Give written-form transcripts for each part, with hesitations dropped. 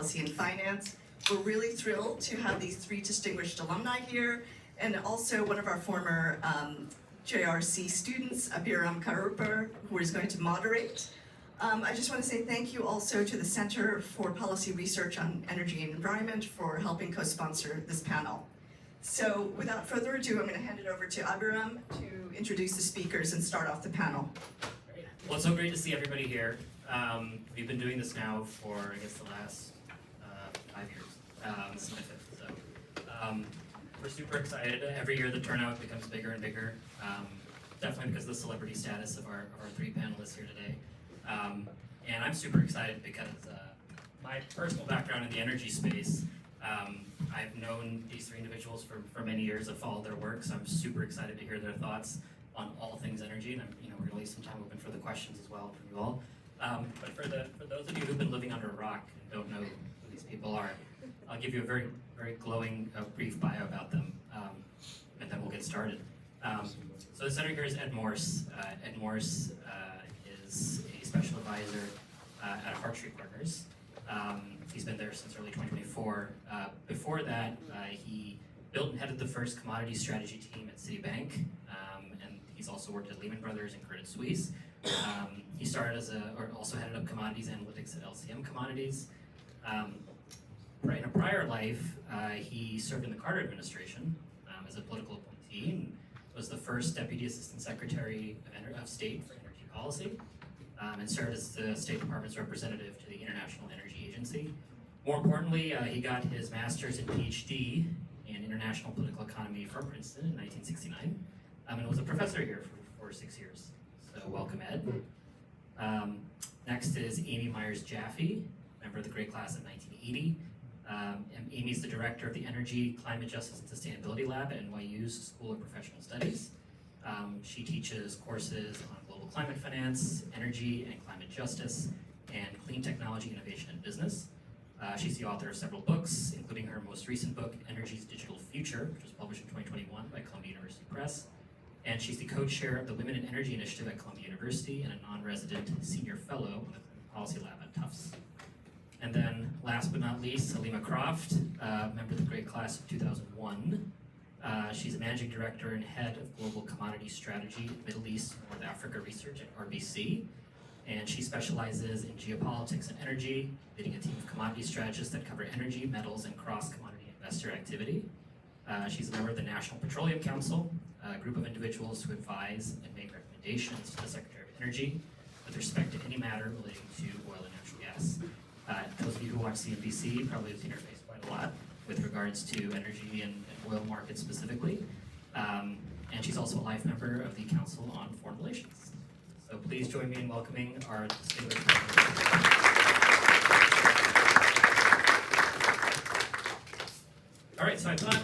Policy and Finance. We're really thrilled to have these three distinguished alumni here, and also one of our former JRC students, Abiram Karuper, who is going to moderate. I just want to say thank you also to the Center for Policy Research on Energy and Environment for helping co-sponsor this panel. So without further ado, I'm going to hand it over to Abiram to introduce the speakers and start off the panel. Well, it's so great to see everybody here. We've been doing this now for, I guess, the last 5 years. This is my fifth. So we're super excited. Every year the turnout becomes bigger and bigger. Definitely because of the celebrity status of our three panelists here today. And I'm super excited because my personal background in the energy space, I've known these three individuals for many years. I've followed their work, so I'm super excited to hear their thoughts on all things energy, and we're going to leave some time open for the questions as well from you all. But for those of you who've been living under a rock and don't know who these people are, I'll give you a very, very glowing, brief bio about them, and then we'll get started. So the senator here is Ed Morse. Ed Morse is a special advisor at Hartree Partners. He's been there since early 2024. Before that, he built and headed the first commodities strategy team at Citibank, and he's also worked at Lehman Brothers and Credit Suisse. He started also headed up commodities analytics at LCM Commodities. In a prior life, he served in the Carter administration as a political appointee and was the first Deputy Assistant Secretary of State for Energy Policy, and served as the State Department's representative to the International Energy Agency. More importantly, he got his master's and PhD in international political economy from Princeton in 1969, and was a professor here for 6 years. So welcome, Ed. Next is Amy Myers-Jaffe, member of the grade class of 1980. Amy's the director of the Energy, Climate Justice, and Sustainability Lab at NYU's School of Professional Studies. She teaches courses on global climate finance, energy and climate justice, and clean technology, innovation, and business. She's the author of several books, including her most recent book, Energy's Digital Future, which was published in 2021 by Columbia University Press. And she's the co-chair of the Women in Energy Initiative at Columbia University and a non-resident senior fellow with the Policy Lab at Tufts. And then, last but not least, Helima Croft, member of the grade class of 2001. She's a managing director and head of global commodity strategy, Middle East, North Africa research at RBC. And she specializes in geopolitics and energy, leading a team of commodity strategists that cover energy, metals, and cross-commodity investor activity. She's a member of the National Petroleum Council, a group of individuals who advise and make recommendations to the Secretary of Energy with respect to any matter relating to oil and natural gas. Those of you who watch CNBC probably have seen her face quite a lot with regards to energy and oil markets specifically. And she's also a life member of the Council on Foreign Relations. So please join me in welcoming our distinguished panelists. All right, so I thought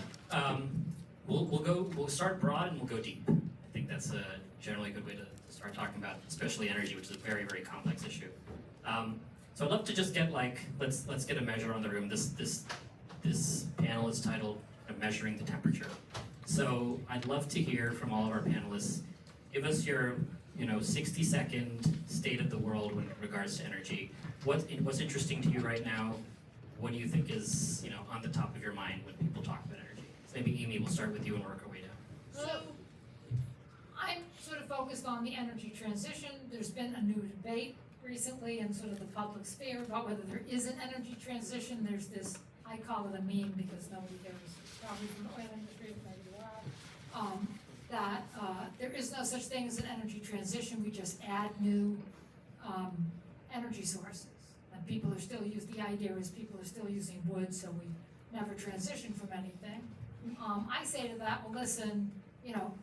we'll start broad and we'll go deep. I think that's generally a good way to start talking about, especially energy, which is a very, very complex issue. So I'd love to just get let's get a measure on the room. This panel is titled Measuring the Temperature. So I'd love to hear from all of our panelists. Give us your 60-second state of the world when it regards to energy. What's interesting to you right now? What do you think is on the top of your mind when people talk about energy? So maybe Amy, we'll start with you and work our way down. So I'm sort of focused on the energy transition. There's been a new debate recently in sort of the public sphere about whether there is an energy transition. There's this, I call it a meme because nobody cares, probably from the oil industry, maybe there are, that there is no such thing as an energy transition. We just add new energy sources. And people are still the idea is people are still using wood, so we never transition from anything. I say to that, well, listen,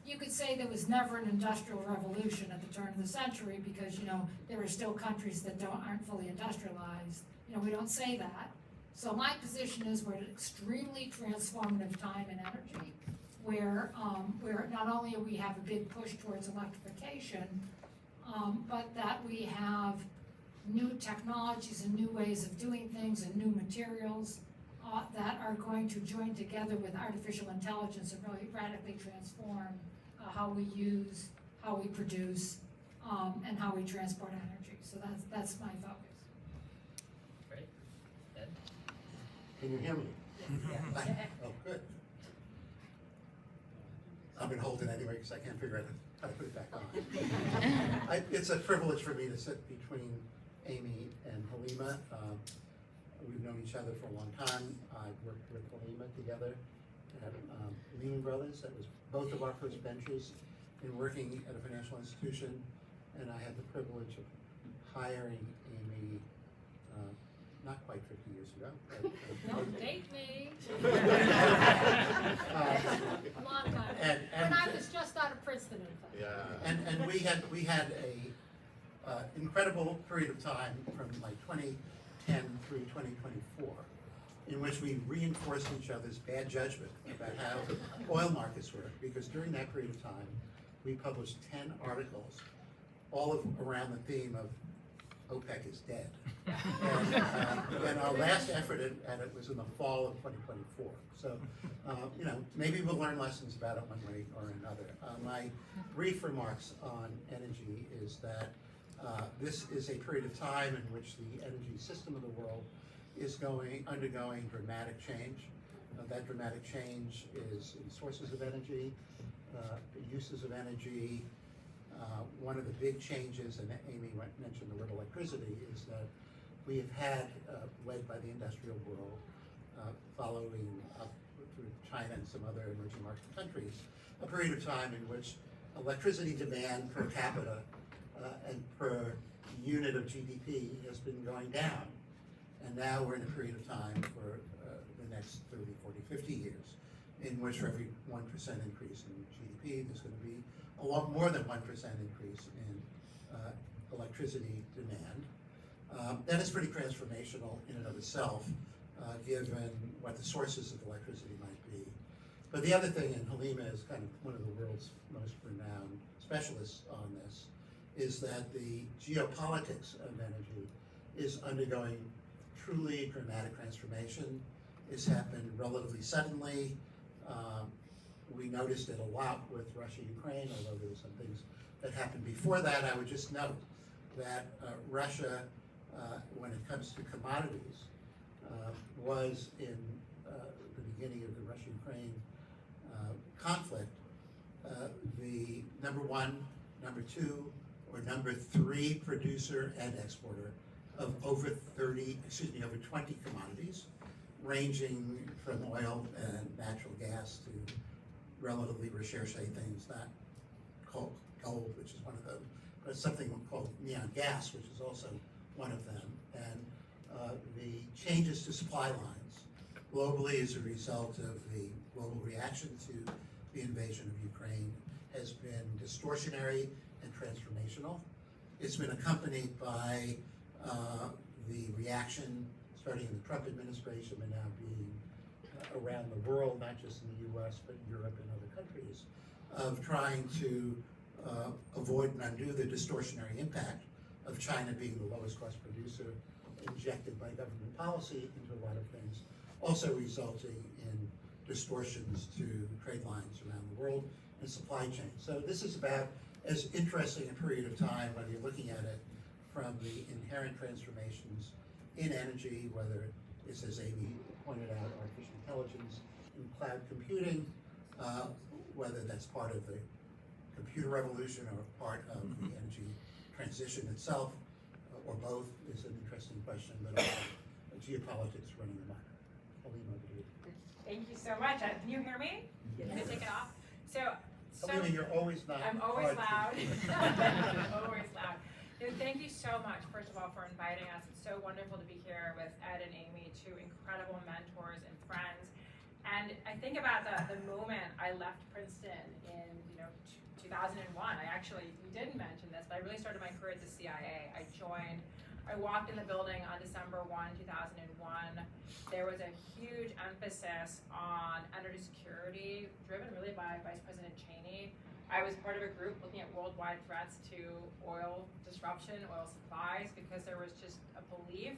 you could say there was never an industrial revolution at the turn of the century because, there are still countries that aren't fully industrialized. We don't say that. So my position is we're at an extremely transformative time in energy where not only we have a big push towards electrification, but that we have new technologies and new ways of doing things and new materials that are going to join together with artificial intelligence and really radically transform how we use, how we produce, and how we transport energy. So that's my focus. Great. Ed? Can you hear me? Oh, good. I'm going to hold it anyway because I can't figure out how to put it back on. It's a privilege for me to sit between Amy and Helima. We've known each other for a long time. I've worked with Helima together at Lehman Brothers. That was both of our first ventures in working at a financial institution. And I had the privilege of hiring Amy not quite 50 years ago. Don't date me. Uh, A long time. And When I was just out of Princeton, in fact. Yeah, and we had a incredible period of time from like 2010 through 2024, in which we reinforced each other's bad judgment about how oil markets work. Because during that period of time, we published 10 articles, all around the theme of OPEC is dead. And our last effort at it was in the fall of 2024. So, maybe we'll learn lessons about it one way or another. My brief remarks on energy is that this is a period of time in which the energy system of the world is undergoing dramatic change. That dramatic change is in sources of energy, uses of energy. One of the big changes, and Amy mentioned the word electricity, is that we have had, led by the industrial world, following up through China and some other emerging market countries, a period of time in which electricity demand per capita and per unit of GDP has been going down. And now we're in a period of time for the next 30, 40, 50 years, in which for every 1% increase in GDP, there's going to be a lot more than 1% increase in electricity demand. That is pretty transformational in and of itself, given what the sources of electricity might be. But the other thing, and Helima is kind of one of the world's most renowned specialists on this, is that the geopolitics of energy is undergoing truly dramatic transformation. It's happened relatively suddenly. We noticed it a lot with Russia-Ukraine, although there were some things that happened before that. I would just note that Russia, when it comes to commodities, was in the beginning of the Russia-Ukraine conflict, the number one, number two, or number three producer and exporter of over 20 commodities, ranging from oil and natural gas to relatively recherche things, not gold, which is one of them, but something called neon gas, which is also one of them. And the changes to supply lines globally as a result of the global reaction to the invasion of Ukraine has been distortionary and transformational. It's been accompanied by the reaction, starting in the Trump administration, but now being around the world, not just in the US, but Europe and other countries, of trying to avoid and undo the distortionary impact of China being the lowest cost producer, injected by government policy into a lot of things, also resulting in distortions to trade lines around the world and supply chains. So this is about as interesting a period of time, whether you're looking at it from the inherent transformations in energy, whether it's, as Amy pointed out, artificial intelligence and cloud computing, whether that's part of the computer revolution or part of the energy transition itself, or both, is an interesting question, but also geopolitics running the market. Helima, over to you. Thank you so much. Can you hear me? Can you take it off? Helima, you're always not. I'm always hard loud. to- Always loud. Thank you so much, first of all, for inviting us. It's so wonderful to be here with Ed and Amy, two incredible mentors and friends. And I think about the moment I left Princeton in 2001. We didn't mention this, but I really started my career at the CIA. I walked in the building on December 1, 2001. There was a huge emphasis on energy security, driven really by Vice President Cheney. I was part of a group looking at worldwide threats to oil disruption, oil supplies, because there was just a belief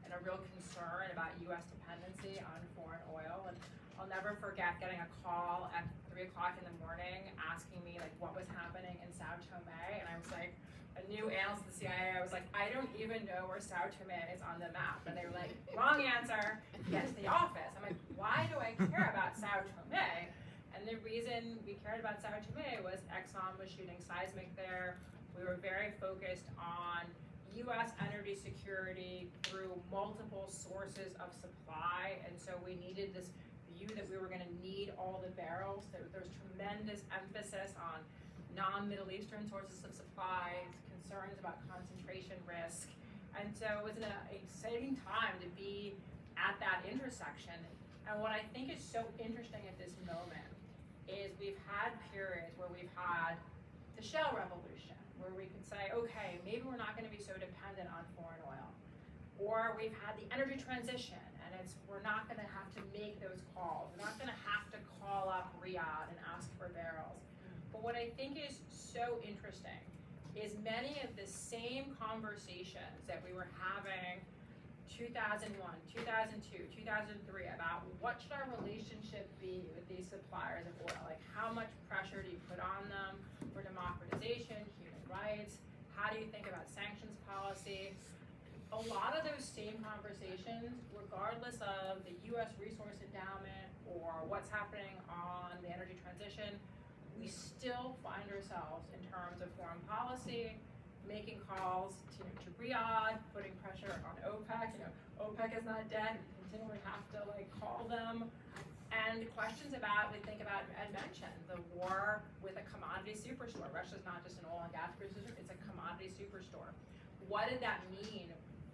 and a real concern about U.S. dependency on foreign oil. And I'll never forget getting a call at 3 o'clock in the morning asking me what was happening in Sao Tome, and I was like, I new analyst at the CIA, I was like, I don't even know where Sao Tome is on the map. And they were like, wrong answer, get to the office. I'm like, why do I care about Sao Tome? And the reason we cared about Sao Tome was Exxon was shooting seismic there. We were very focused on US energy security through multiple sources of supply. And so we needed this view that we were gonna need all the barrels. There's tremendous emphasis on non-Middle Eastern sources of supply, concerns about concentration risk. And so it was an exciting time to be at that intersection. And what I think is so interesting at this moment is we've had periods where we've had the shale revolution, where we could say, okay, maybe we're not gonna be so dependent on foreign oil. Or we've had the energy transition, and we're not gonna have to make those calls. We're not gonna have to call up Riyadh and ask for barrels. But what I think is so interesting is many of the same conversations that we were having 2001, 2002, 2003 about what should our relationship be with these suppliers of oil? Like, how much pressure do you put on them for democratization, human rights? How do you think about sanctions policy? A lot of those same conversations, regardless of the US resource endowment or what's happening on the energy transition, we still find ourselves in terms of foreign policy, making calls to Riyadh, putting pressure on OPEC. OPEC is not dead. We continually have to call them. And questions about, we think about, Ed mentioned, the war with a commodity superstore. Russia's not just an oil and gas producer, it's a commodity superstore. What did that mean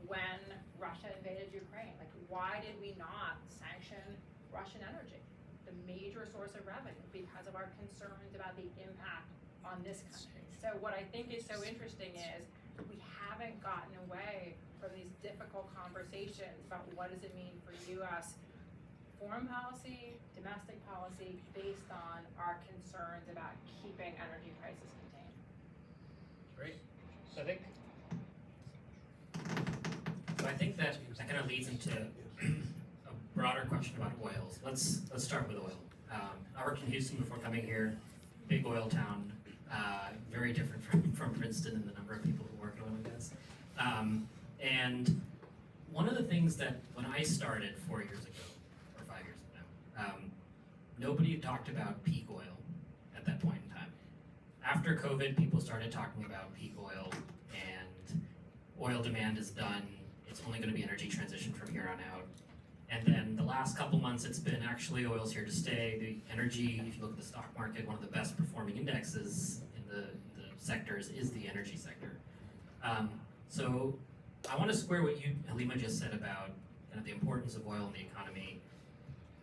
when Russia invaded Ukraine? Why did we not sanction Russian energy? The major source of revenue, because of our concerns about the impact on this country. So what I think is so interesting is we haven't gotten away from these difficult conversations about what does it mean for US foreign policy, domestic policy, based on our concerns about keeping energy prices contained. Great. So I think that kind of leads into a broader question about oils. Let's start with oil. I worked in Houston before coming here, big oil town, very different from Princeton and the number of people who work in oil and gas. And one of the things that when I started 4 years ago, or 5 years ago now, nobody talked about peak oil at that point in time. After COVID, people started talking about peak oil, and oil demand is done. It's only going to be energy transition from here on out. And then the last couple months, it's been actually oil's here to stay. The energy, if you look at the stock market, one of the best performing indexes in the sectors is the energy sector. So I want to square what you, Helima, just said about kind of the importance of oil in the economy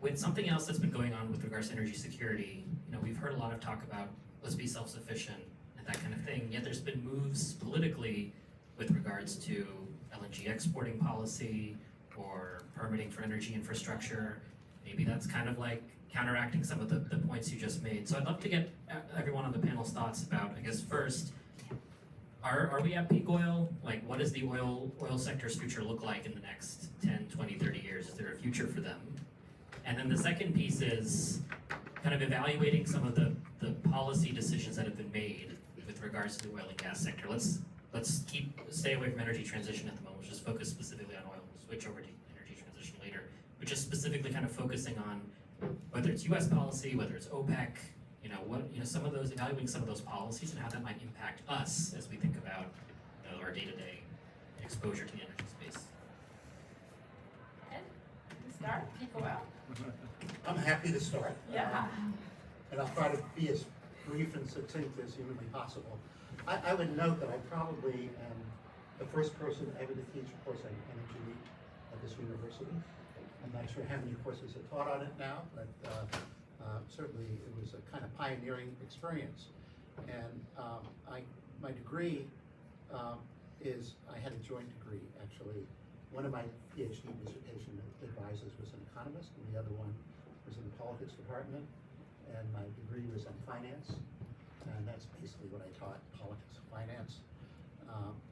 with something else that's been going on with regards to energy security. We've heard a lot of talk about let's be self-sufficient and that kind of thing, yet there's been moves politically with regards to LNG exporting policy or permitting for energy infrastructure. Maybe that's kind of like counteracting some of the points you just made. So I'd love to get everyone on the panel's thoughts about, I guess first, are we at peak oil? What does the oil sector's future look like in the next 10, 20, 30 years? Is there a future for them? And then the second piece is kind of evaluating some of the policy decisions that have been made with regards to the oil and gas sector. Let's stay away from energy transition at the moment. We'll just focus specifically on oil. We'll switch over to energy transition later. But just specifically kind of focusing on whether it's US policy, whether it's OPEC, evaluating some of those policies and how that might impact us as we think about our day-to-day exposure to the energy space. Ed, you start, peak oil. I'm happy to start. Yeah. And I'll try to be as brief and succinct as humanly possible. I would note that I probably am the first person ever to teach a course on energy at this university. I'm not sure how many courses are taught on it now, but certainly it was a kind of pioneering experience. And my degree is, I had a joint degree actually. One of my PhD dissertation advisors was an economist, and the other one was in the politics department. And my degree was on finance, and that's basically what I taught, politics and finance.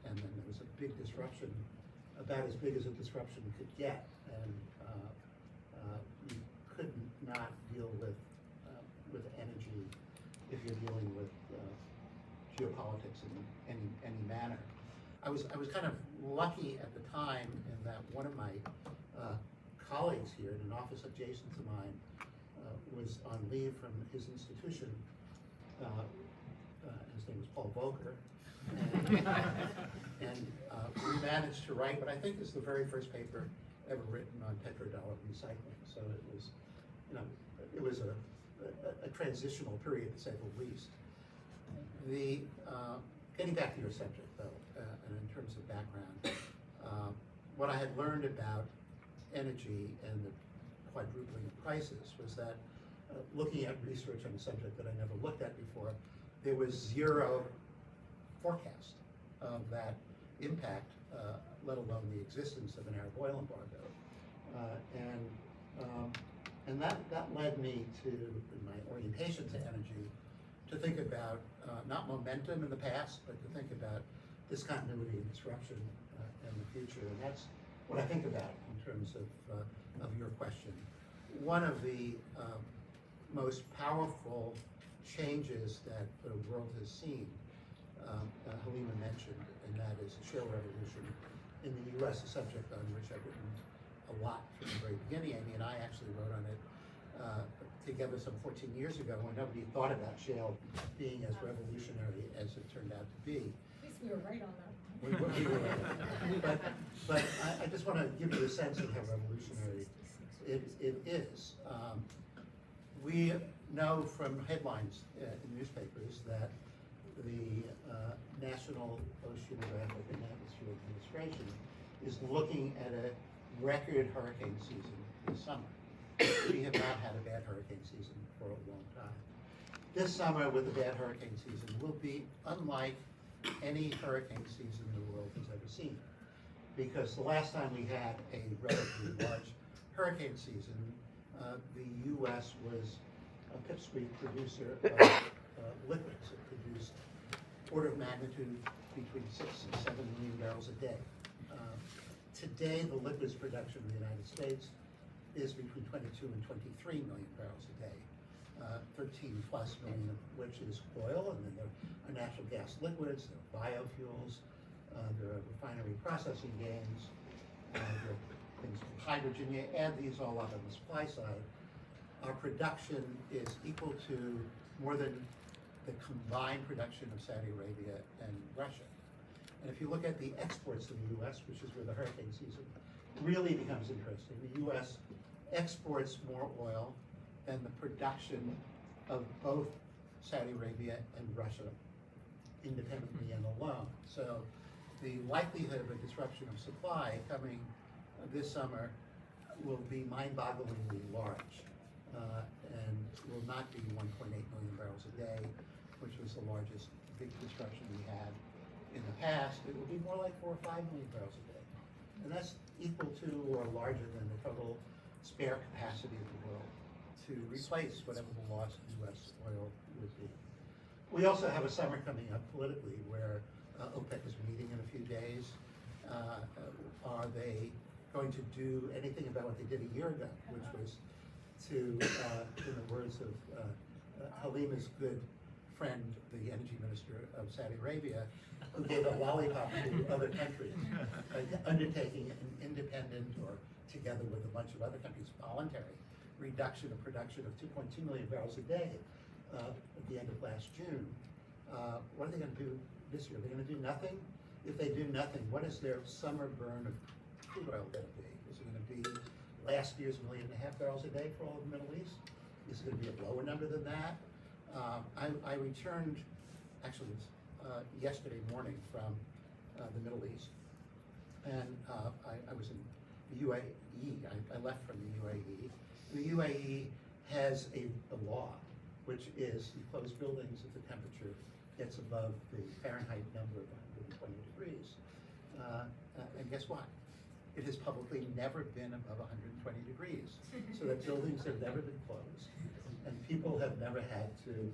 And then there was a big disruption, about as big as a disruption could get, and you could not deal with energy if you're dealing with geopolitics in any manner. I was kind of lucky at the time in that one of my colleagues here in an office adjacent to mine was on leave from his institution. His name was Paul Volcker. And we managed to write what I think is the very first paper ever written on petrodollar recycling. So it was, it was a transitional period, to say the least. Getting back to your subject, though, and in terms of background, what I had learned about energy and the quadrupling of prices was that looking at research on a subject that I never looked at before, there was zero forecast of that impact, let alone the existence of an Arab oil embargo. And that led me to, in my orientation to energy, to think about not momentum in the past, but to think about discontinuity and disruption in the future. And that's what I think about in terms of your question. One of the most powerful changes that the world has seen, Helima mentioned, and that is the shale revolution in the U.S., a subject on which I've written a lot from the very beginning. Amy and I actually wrote on it together some 14 years ago when nobody thought about shale being as revolutionary as it turned out to be. At least we were right on that. We were right. But I just want to give you a sense of how revolutionary it is. We know from headlines in newspapers that the National Oceanographic and Atmospheric Administration is looking at a record hurricane season this summer. We have not had a bad hurricane season for a long time. This summer with a bad hurricane season will be unlike any hurricane season the world has ever seen. Because the last time we had a relatively large hurricane season, the U.S. was a pipsqueak producer of liquids. It produced order of magnitude between 6 and 7 million barrels a day. Today, the liquids production in the United States is between 22 and 23 million barrels a day, 13 plus million of which is oil, and then there are natural gas liquids, there are biofuels, there are refinery processing gains, there are things from hydrogen. You add these all up on the supply side, our production is equal to more than the combined production of Saudi Arabia and Russia. And if you look at the exports to the U.S., which is where the hurricane season really becomes interesting, the U.S. exports more oil than the production of both Saudi Arabia and Russia independently and alone. So the likelihood of a disruption of supply coming this summer will be mind-bogglingly large and will not be 1.8 million barrels a day, which was the largest big disruption we had in the past. It will be more like 4 or 5 million barrels a day. And that's equal to or larger than the total spare capacity of the world to replace whatever the lost U.S. oil would be. We also have a summer coming up politically where OPEC is meeting in a few days. Are they going to do anything about what they did a year ago, which was to, in the words of Halima's good friend, the energy minister of Saudi Arabia, who gave a lollipop to other countries, undertaking an independent or together with a bunch of other countries, voluntary reduction of production of 2.2 million barrels a day at the end of last June. What are they going to do this year? Are they going to do nothing? If they do nothing, what is their summer burn of crude oil going to be? Is it going to be last year's 1.5 million barrels a day for all of the Middle East? Is it going to be a lower number than that? I returned, actually it was yesterday morning from the Middle East, and I was in the UAE. I left from the UAE. The UAE has a law, which is you close buildings if the temperature gets above the Fahrenheit number of 120 degrees. And guess what? It has publicly never been above 120 degrees. So that buildings have never been closed, and people have never had to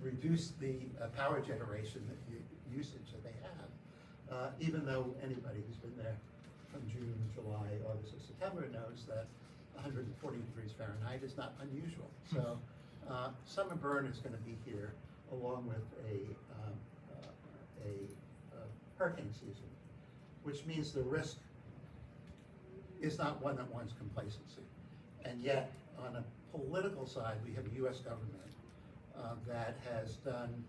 reduce the power generation usage that they have. Even though anybody who's been there from June, July, August, or September knows that 140 degrees Fahrenheit is not unusual. So summer burn is going to be here, along with a hurricane season, which means the risk is not one that warrants complacency. And yet, on a political side, we have a US government that has done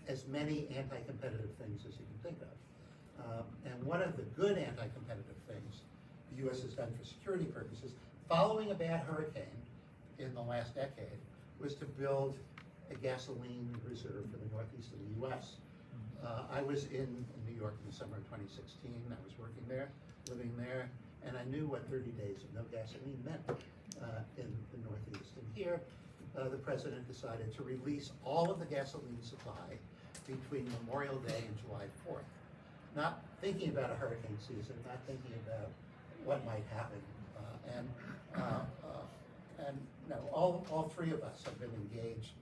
as many anti-competitive things as you can think of. And one of the good anti-competitive things the US has done for security purposes, following a bad hurricane in the last decade, was to build a gasoline reserve for the northeast of the US. I was in New York in the summer of 2016. I was working there, living there, and I knew what 30 days of no gasoline meant in the Northeast. And here, the president decided to release all of the gasoline supply between Memorial Day and July 4th. Not thinking about a hurricane season, not thinking about what might happen. And no, all three of us have been engaged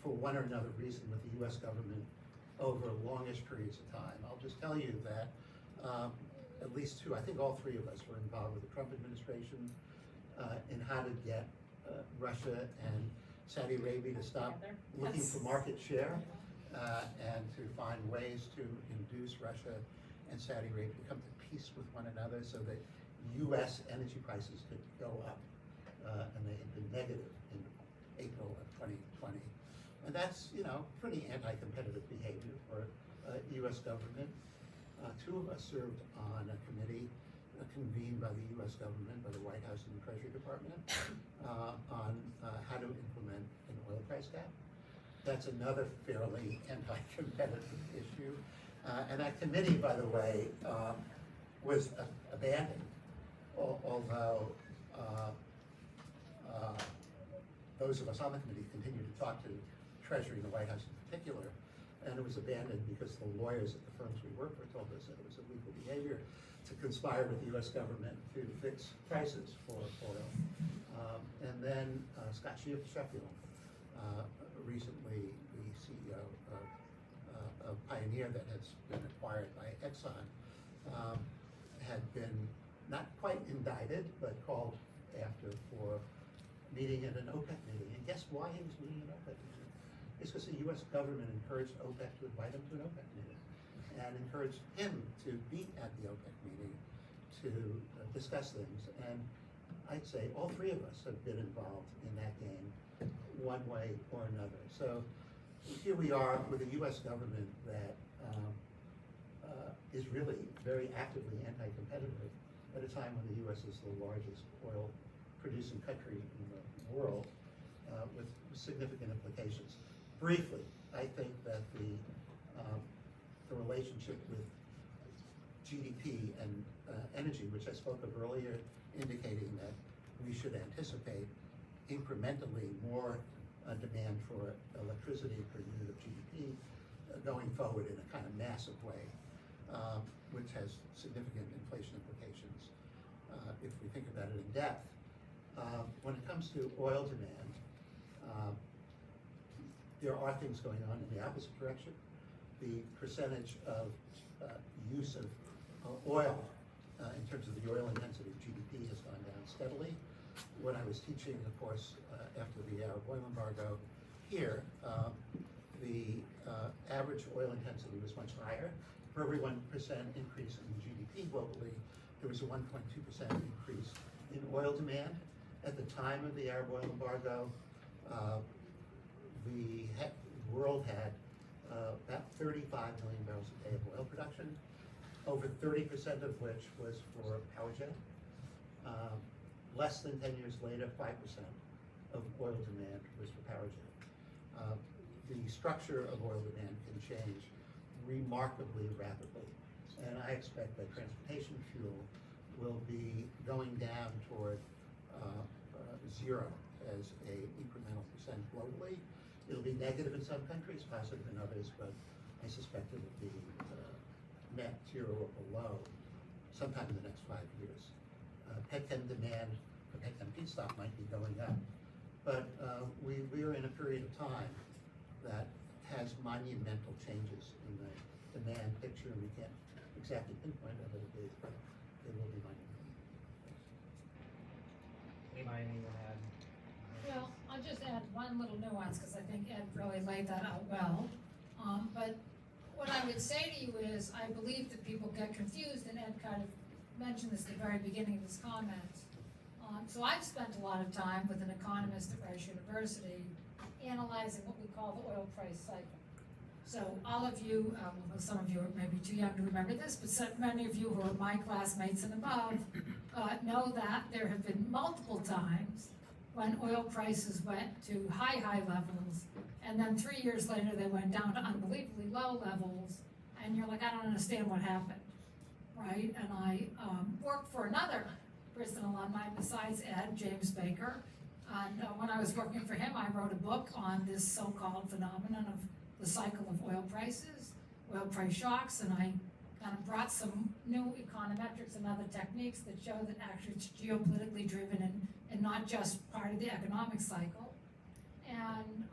for one or another reason with the US government over longish periods of time. I'll just tell you that at least two, I think all three of us were involved with the Trump administration in how to get Russia and Saudi Arabia to stop looking for market share and to find ways to induce Russia and Saudi Arabia to come to peace with one another so that US energy prices could go up. And they had been negative in April of 2020. And that's, pretty anti-competitive behavior for US government. Two of us served on a committee convened by the US government, by the White House and the Treasury Department, on how to implement an oil price cap. That's another fairly anti-competitive issue. And that committee, by the way, was abandoned, although those of us on the committee continued to talk to Treasury and the White House in particular, and it was abandoned because the lawyers at the firms we worked for told us that it was illegal behavior to conspire with the US government to fix prices for oil. And then Scott Sheffield, recently the CEO of Pioneer that has been acquired by Exxon, had been not quite indicted, but called after for meeting at an OPEC meeting. And guess why he was meeting at an OPEC meeting? It's because the US government encouraged OPEC to invite him to an OPEC meeting and encouraged him to be at the OPEC meeting to discuss things. And I'd say all three of us have been involved in that game one way or another. So here we are with a US government that is really very actively anti-competitive at a time when the US is the largest oil producing country in the world, with significant implications. Briefly, I think that the relationship with GDP and energy, which I spoke of earlier, indicating that we should anticipate incrementally more demand for electricity per unit of GDP going forward in a kind of massive way, which has significant inflation implications if we think about it in depth. When it comes to oil demand, there are things going on in the opposite direction. The percentage of use of oil in terms of the oil intensity of GDP has gone down steadily. When I was teaching the course after the Arab oil embargo here, the average oil intensity was much higher. For every 1% increase in GDP globally, there was a 1.2% increase in oil demand. At the time of the Arab oil embargo, the world had about 35 million barrels a day of oil production, over 30% of which was for power gen. Less than 10 years later, 5% of oil demand was for power gen. The structure of oil demand can change remarkably rapidly, and I expect that transportation fuel will be going down toward zero as a incremental percent globally. It'll be negative in some countries, positive in others, but I suspect it'll be net zero or below sometime in the next 5 years. Petchem demand for petchem feedstock might be going up, but we are in a period of time that has monumental changes in the demand picture, and we can't exactly pinpoint it, but it will be monumental. Anybody want to add? Well, I'll just add one little nuance, because I think Ed really laid that out well. But what I would say to you is, I believe that people get confused, and Ed kind of mentioned this at the very beginning of his comments. So I've spent a lot of time with an economist at Rice University analyzing what we call the oil price cycle. So all of you, well, some of you are maybe too young to remember this, but many of you who are my classmates and above know that there have been multiple times when oil prices went to high levels, and then 3 years later they went down to unbelievably low levels, and you're like, I don't understand what happened, right? And I worked for another Princeton alumni besides Ed, James Baker, and when I was working for him, I wrote a book on this so-called phenomenon of the cycle of oil prices, oil price shocks, and I kind of brought some new econometrics and other techniques that show that actually it's geopolitically driven and not just part of the economic cycle. And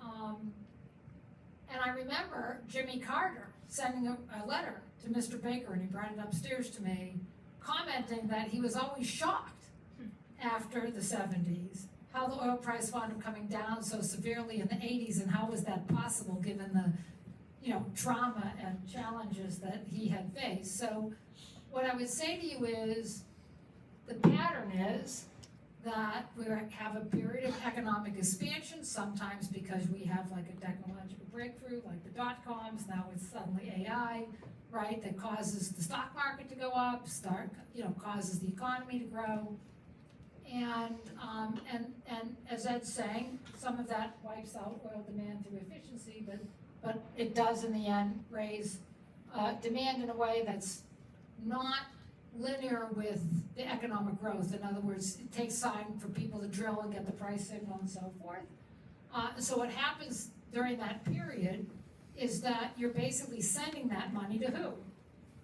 I remember Jimmy Carter sending a letter to Mr. Baker, and he brought it upstairs to me, commenting that he was always shocked after the 70s, how the oil price wound up coming down so severely in the 80s, and how was that possible given the trauma and challenges that he had faced. So what I would say to you is, the pattern is that we have a period of economic expansion, sometimes because we have like a technological breakthrough, like the dot-coms, now it's suddenly AI, right, that causes the stock market to go up, causes the economy to grow. And as Ed's saying, some of that wipes out oil demand through efficiency, but it does in the end raise demand in a way that's not linear with the economic growth. In other words, it takes time for people to drill and get the price signal and so forth. So what happens during that period is that you're basically sending that money to who?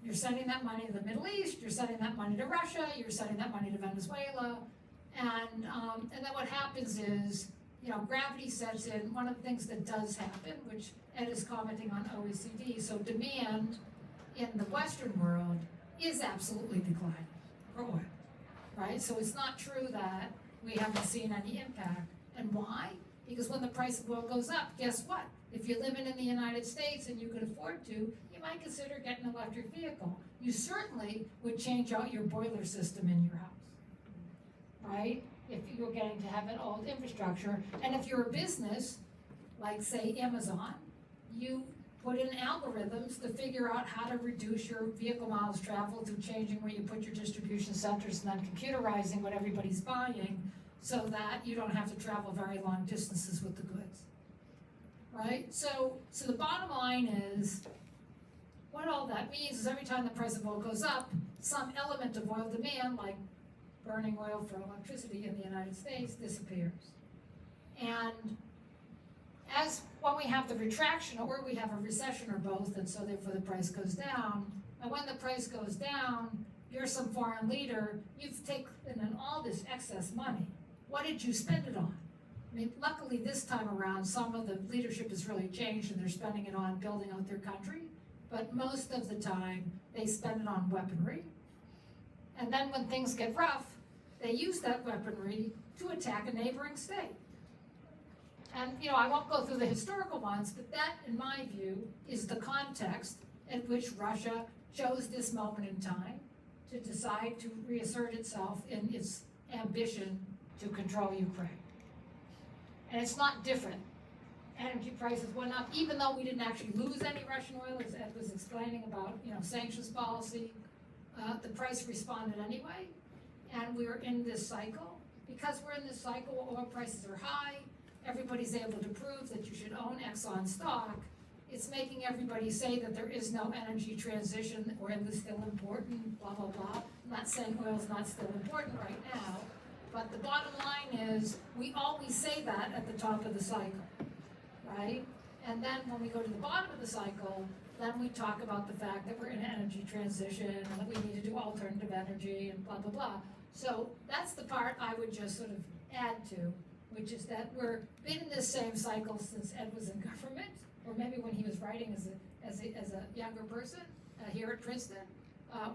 You're sending that money to the Middle East, you're sending that money to Russia, you're sending that money to Venezuela, and then what happens is, gravity sets in. One of the things that does happen, which Ed is commenting on OECD, so demand in the Western world is absolutely declining for oil, right? So it's not true that we haven't seen any impact. And why? Because when the price of oil goes up, guess what? If you're living in the United States and you can afford to, you might consider getting an electric vehicle. You certainly would change out your boiler system in your house, right? If you're getting to have an old infrastructure. And if you're a business, like say Amazon, you put in algorithms to figure out how to reduce your vehicle miles traveled through changing where you put your distribution centers and then computerizing what everybody's buying so that you don't have to travel very long distances with the goods, right? So the bottom line is, what all that means is every time the price of oil goes up, some element of oil demand, like burning oil for electricity in the United States, disappears. And when we have the retraction, or we have a recession or both, and so therefore the price goes down, and when the price goes down, you're some foreign leader, you've taken in all this excess money. What did you spend it on? I mean, luckily this time around, some of the leadership has really changed and they're spending it on building out their country, but most of the time they spend it on weaponry. And then when things get rough, they use that weaponry to attack a neighboring state. And, I won't go through the historical ones, but that, in my view, is the context in which Russia chose this moment in time to decide to reassert itself in its ambition to control Ukraine. And it's not different. Energy prices went up, even though we didn't actually lose any Russian oil, as Ed was explaining about, sanctions policy. The price responded anyway, and we're in this cycle. Because we're in this cycle, oil prices are high, everybody's able to prove that you should own Exxon stock. It's making everybody say that there is no energy transition, oil is still important, blah, blah, blah. I'm not saying oil's not still important right now, but the bottom line is we always say that at the top of the cycle, right? And then when we go to the bottom of the cycle, then we talk about the fact that we're in an energy transition and that we need to do alternative energy and blah, blah, blah. So that's the part I would just sort of add to, which is that we're been in this same cycle since Ed was in government, or maybe when he was writing as a younger person here at Princeton.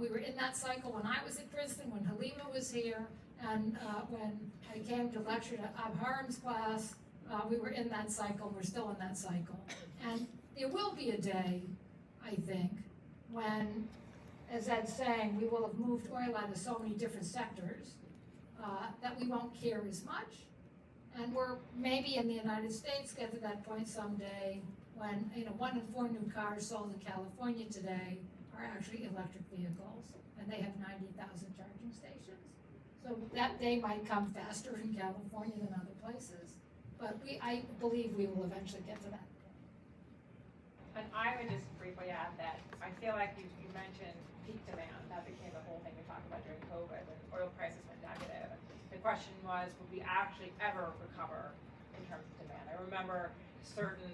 We were in that cycle when I was at Princeton, when Helima was here, and when I came to lecture to Abharam's class, we were in that cycle, we're still in that cycle. And there will be a day, I think, when, as Ed's saying, we will have moved oil out of so many different sectors, that we won't care as much. And we're maybe in the United States get to that point someday when, 1 in 4 new cars sold in California today are actually electric vehicles, and they have 90,000 charging stations. So that day might come faster in California than other places, but I believe we will eventually get to that point. And I would just briefly add that I feel like you mentioned peak demand. That became the whole thing we talked about during COVID when oil prices went negative. The question was, would we actually ever recover in terms of demand? I remember certain,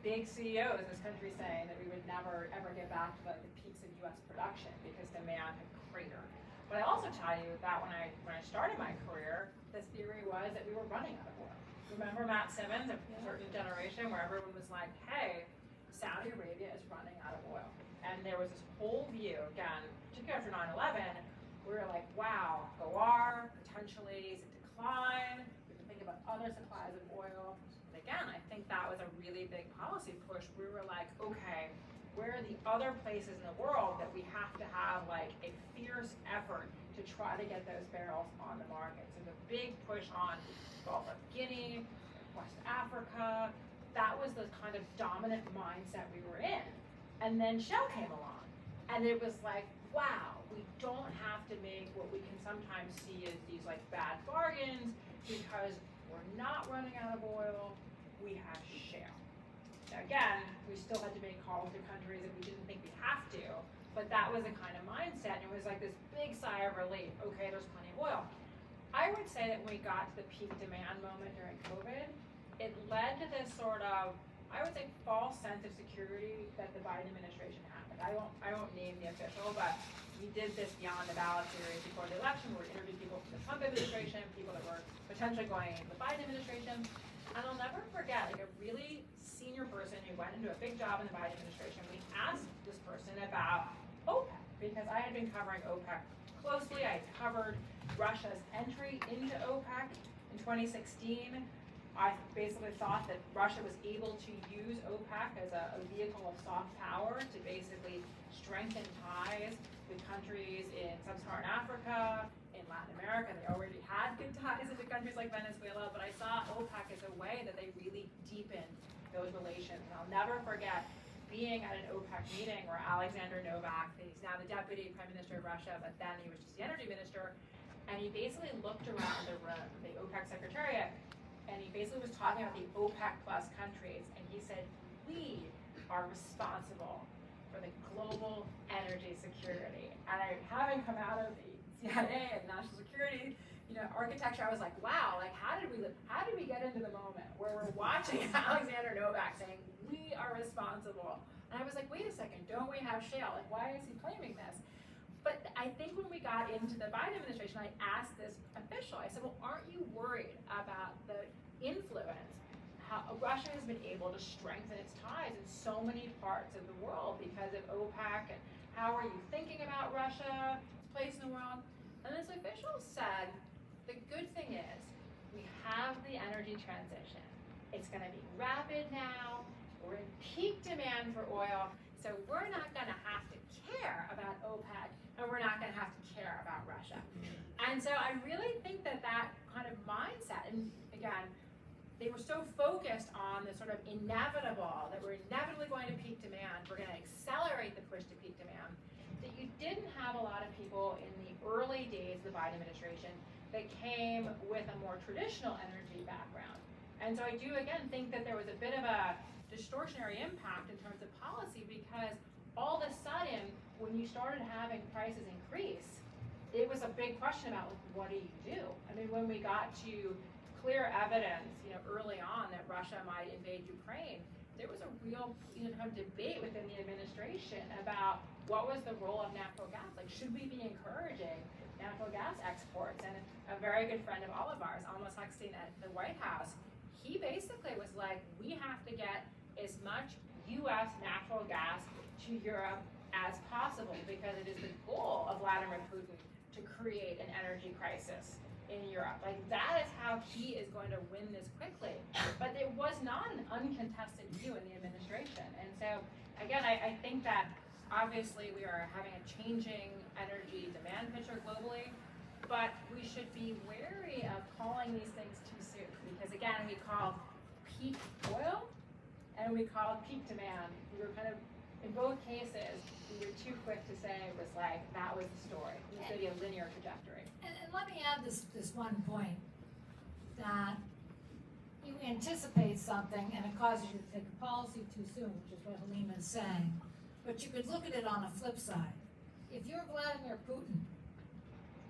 big CEOs in this country saying that we would never ever get back to the peaks of U.S. production because demand had cratered. But I also tell you that when I started my career, this theory was that we were running out of oil. Remember Matt Simmons, a certain generation where everyone was like, hey, Saudi Arabia is running out of oil. And there was this whole view, again, particularly after 9/11, we were like, wow, GOAR potentially is in decline. We can think about other supplies of oil. And again, I think that was a really big policy push. We were like, okay, where are the other places in the world that we have to have like a fierce effort to try to get those barrels on the market? So the big push on Gulf of Guinea, West Africa, that was the kind of dominant mindset we were in. And then Shell came along, and it was like, wow, we don't have to make what we can sometimes see as these like bad bargains because we're not running out of oil, we have shale. Now again, we still had to make calls to countries that we didn't think we have to, but that was a kind of mindset, and it was like this big sigh of relief, okay, there's plenty of oil. I would say that when we got to the peak demand moment during COVID, it led to this sort of, I would say, false sense of security that the Biden administration had. Like I won't name the official, but we did this beyond the ballot series before the election, where we interviewed people from the Trump administration, people that were potentially going into the Biden administration. And I'll never forget, like a really senior person who went into a big job in the Biden administration, we asked this person about OPEC, because I had been covering OPEC closely. I had covered Russia's entry into OPEC in 2016. I basically thought that Russia was able to use OPEC as a vehicle of soft power to basically strengthen ties with countries in sub-Saharan Africa, in Latin America. They already had good ties into countries like Venezuela, but I saw OPEC as a way that they really deepened those relations. And I'll never forget being at an OPEC meeting where Alexander Novak, he's now the deputy prime minister of Russia, but then he was just the energy minister, and he basically looked around the room, the OPEC secretariat, and he basically was talking about the OPEC plus countries, and he said, we are responsible for the global energy security. And having come out of the CIA and national security, architecture, I was like, wow, like how did we get into the moment where we're watching Alexander Novak saying, we are responsible? And I was like, wait a second, don't we have shale? Like, why is he claiming this? But I think when we got into the Biden administration, I asked this official, I said, well, aren't you worried about the influence, how Russia has been able to strengthen its ties in so many parts of the world because of OPEC, and how are you thinking about Russia, its place in the world? And this official said, the good thing is, we have the energy transition. It's gonna be rapid now, we're in peak demand for oil, so we're not gonna have to care about OPEC, and we're not gonna have to care about Russia. And so I really think that kind of mindset, and again, they were so focused on the sort of inevitable, that we're inevitably going to peak demand, we're gonna accelerate the push to peak demand, that you didn't have a lot of people in the early days of the Biden administration that came with a more traditional energy background. And so I do, again, think that there was a bit of a distortionary impact in terms of policy, because all of a sudden, when you started having prices increase, it was a big question about, like, what do you do? I mean, when we got to clear evidence, early on that Russia might invade Ukraine, there was a real kind of debate within the administration about what was the role of natural gas. Like, should we be encouraging natural gas exports? And a very good friend of all of ours, Alma Saxton at the White House, he basically was like, we have to get as much U.S. natural gas to Europe as possible, because it is the goal of Vladimir Putin to create an energy crisis in Europe. Like, that is how he is going to win this quickly. But it was not an uncontested view in the administration. And so again, I think that obviously we are having a changing energy demand picture globally, but we should be wary of calling these things too soon, because again, we called peak oil and we called peak demand. We were kind of, in both cases, we were too quick to say it was like, that was the story. It was gonna be a linear trajectory. And let me add this one point, that you anticipate something and it causes you to take a policy too soon, which is what Helima is saying. But you could look at it on a flip side. If you're Vladimir Putin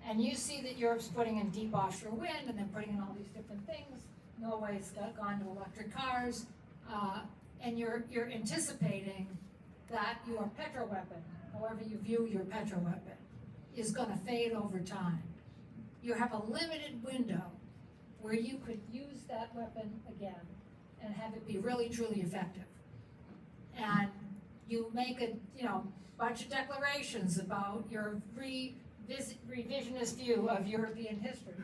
and you see that Europe's putting in deep offshore wind and they're putting in all these different things, Norway's gone to electric cars, and you're anticipating that your petroweapon, however you view your petroweapon, is gonna fade over time. You have a limited window where you could use that weapon again and have it be really truly effective. And you make a bunch of declarations about your revisionist view of European history,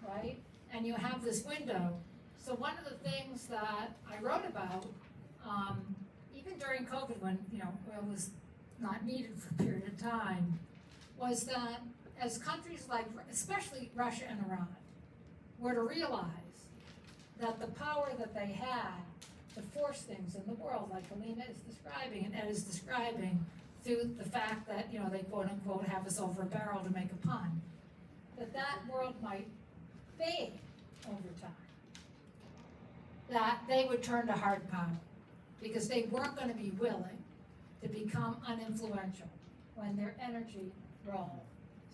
right? And you have this window. So one of the things that I wrote about, even during COVID when oil was not needed for a period of time, was that as countries like, especially Russia and Iran, were to realize that the power that they had to force things in the world, like Helima is describing and Ed is describing, through the fact that they quote unquote have us over a barrel to make a pun, that world might fade over time. That they would turn to hard power because they weren't going to be willing to become uninfluential when their energy role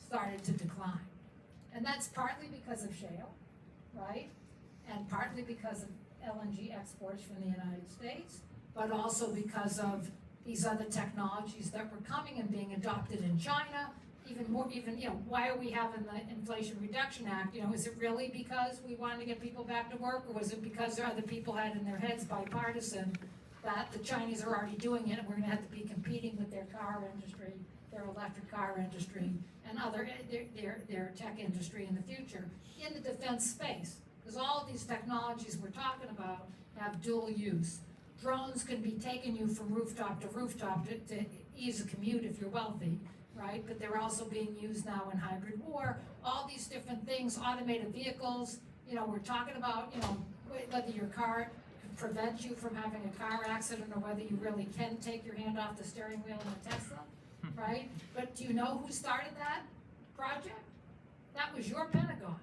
started to decline. And that's partly because of shale, right? And partly because of LNG exports from the United States, but also because of these other technologies that were coming and being adopted in China. Why are we having the Inflation Reduction Act? Is it really because we wanted to get people back to work, or was it because other people had in their heads bipartisan that the Chinese are already doing it and we're gonna have to be competing with their car industry, their electric car industry, and their tech industry in the future, in the defense space? Because all of these technologies we're talking about have dual use. Drones can be taking you from rooftop to rooftop to ease a commute if you're wealthy, right? But they're also being used now in hybrid war, all these different things, automated vehicles. We're talking about, whether your car prevents you from having a car accident or whether you really can take your hand off the steering wheel in a Tesla, right? But do you know who started that project? That was your Pentagon.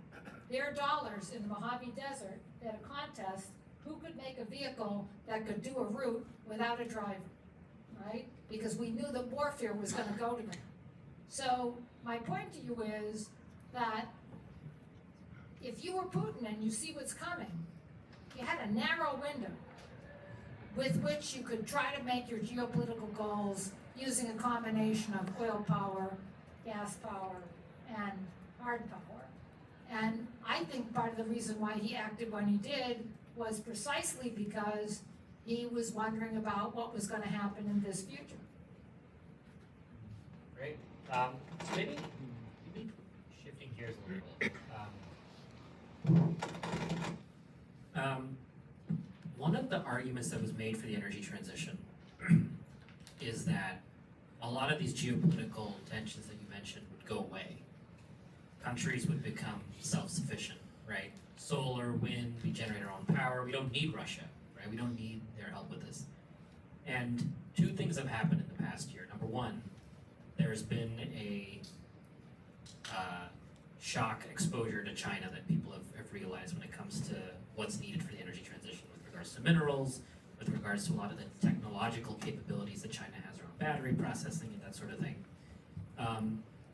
Their dollars in the Mojave Desert, they had a contest, who could make a vehicle that could do a route without a driver, right? Because we knew that warfare was gonna go to them. So my point to you is that if you were Putin and you see what's coming, you had a narrow window with which you could try to make your geopolitical goals using a combination of oil power, gas power, and hard power. And I think part of the reason why he acted when he did was precisely because he was wondering about what was going to happen in this future. Great. So maybe shifting gears a little bit. One of the arguments that was made for the energy transition is that a lot of these geopolitical tensions that you mentioned would go away. Countries would become self-sufficient, right? Solar, wind, we generate our own power. We don't need Russia, right? We don't need their help with this. And two things have happened in the past year. Number one, there's been a shock exposure to China that people have realized when it comes to what's needed for the energy transition with regards to minerals, with regards to a lot of the technological capabilities that China has around battery processing and that sort of thing.